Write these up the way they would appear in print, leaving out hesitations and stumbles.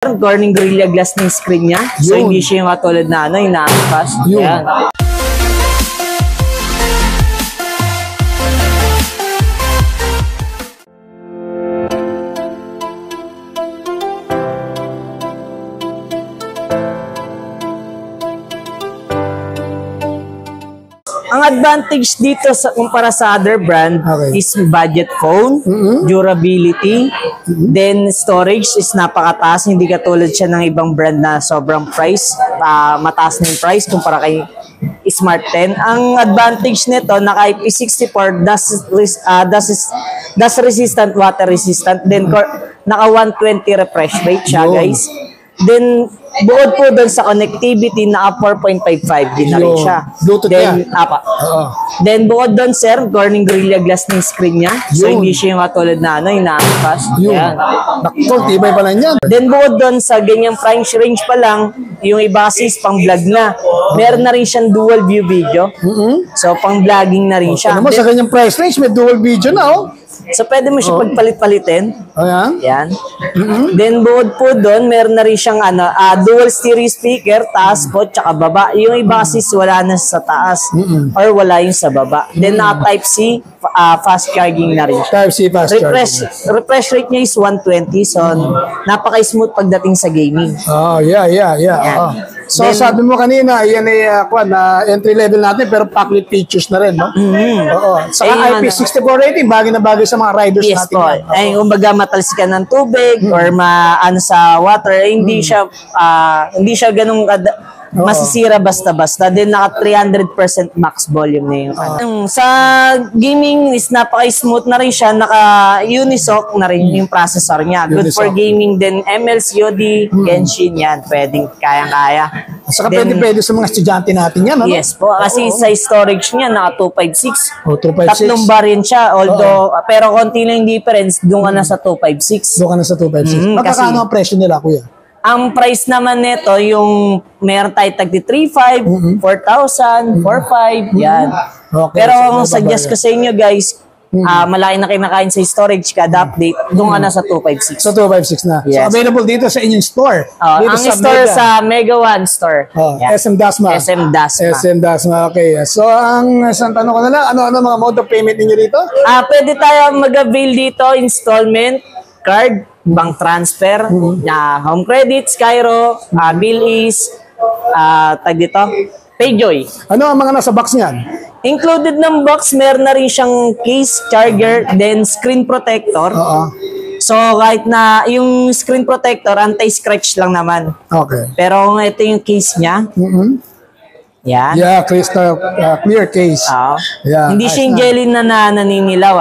Corning Gorilla Glass ng screen niya. So, hindi siya yung katulad na inaangkas. Ayan. Ang advantage dito kumpara sa other brand is budget phone, durability, then storage is napakataas. Hindi katulad siya ng ibang brand na sobrang price, mataas na yung price kumpara kay Smart 10. Ang advantage nito, naka IP64, dust resistant, water resistant, then naka 120 refresh rate siya, guys. Then, bukod po doon sa connectivity, naka 4.55 din na rin siya. Bluetooth then, then, bukod doon, sir, Corning Gorilla Glass ng screen niya. So, hindi siya yung katulad na inaangkas. Ayan. Naktol, tibay pa lang yan. Then, bukod doon sa ganyang price range pa lang, yung iba kasi is pang vlog na. Meron na rin siyang dual view video. So, pang vlogging na rin siya. Naman sa ganyang price range, may dual video na, So, pwede mo siya pagpalit-palitin. Ayan. Yan. Then, bukod po doon, meron na rin siyang dual stereo speaker, taas po, tsaka baba. Yung iba kasi wala na sa taas or wala yung sa baba. Then, Type-C, fast charging na rin siya. Type-C fast charging. Refresh rate niya is 120. So, napaka-smooth pagdating sa gaming. Yeah. So, then, sabi mo kanina, yan ay entry level natin, pero packlet features na rin, no? Saka IP64 rating, bagay na bagay sa mga riders natin. Yes po. Ay, kumbaga matalsikan ng tubig or sa water, hindi siya ganung masisira basta-basta. Then, naka 300% max volume na yun. Sa gaming is napaka-smooth na rin siya. Naka-unisoc na rin yung processor niya. Good for gaming. Then, ML, COD, Genshin yan. Pwedeng kayang-kaya. Saka pwede sa mga estudyante natin yan, ano? Yes po. Kasi sa storage niya, naka 256. 256. Tatlong bar yun siya. Although, pero konti lang yung difference. Doon ka na sa 256. Doon ka na sa 256. Magkakano ang presyo nila, kuya? Ang price naman nito, yung meron tayo tagdi 3,500, 4,000, 4,500, yan. Okay, pero ang suggest ko sa inyo guys, malaki na kinakain sa storage kada update, doon ka na sa 256. Sa 256 na. Yes. So available dito sa inyong store. Dito ang store sa Mega One Store. SM Dasma. SM Dasma. SM Dasma, okay. So ang isang tanong ko na lang, ano mga mode of payment ninyo dito? Pwede tayo mag-avail dito, installment, card, bank transfer, home credit, Skyro, Bilis, Payjoy. Ano ang mga nasa box niyan? Included ng box, meron na rin siyang case, charger, then screen protector. So kahit na yung screen protector, anti-scratch lang naman. Okay. Pero ito yung case niya. Yan. Yeah, crystal clear case. Yeah, hindi siya yung jelly na naninilaw.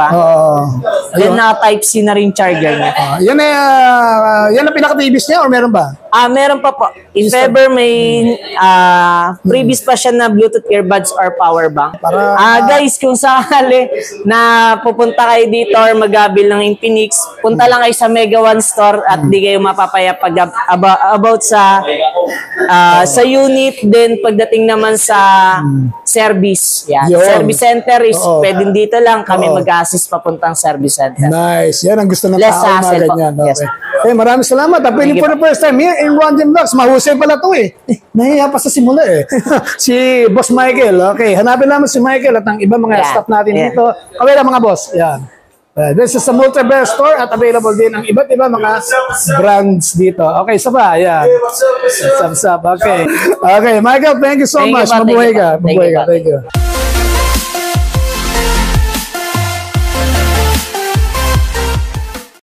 Then Type-C na rin charger niya. Yan ang pinaka-previous niya or meron ba? Meron pa po. If ever may previous pa siya na Bluetooth earbuds or power bank. Guys, kung sakali na pupunta kayo dito or mag-abil ng Infinix, punta lang kayo sa Mega One Store at di kayo mapapaya about sa unit. Then pagdating naman sa service. Yan. Service center is pwedeng dito lang kami mag-assist papuntang service center. Nice. Yan ang gusto ng Less tao. hassle po. Yes. Maraming salamat. Feeling for the first time here in Rondon Vlogs. Mahusay pala to nahiya pa sa simula si Boss Michael. Okay, hanapin namin si Michael at ang ibang mga staff natin dito. Okay lang mga boss. Yan. This is a multi-brand store at available din ang iba't ibang mga brands dito. Okay, saba. Yan. Sab. Okay. Okay, Michael, thank you so much. Mabuhay ka. Thank you.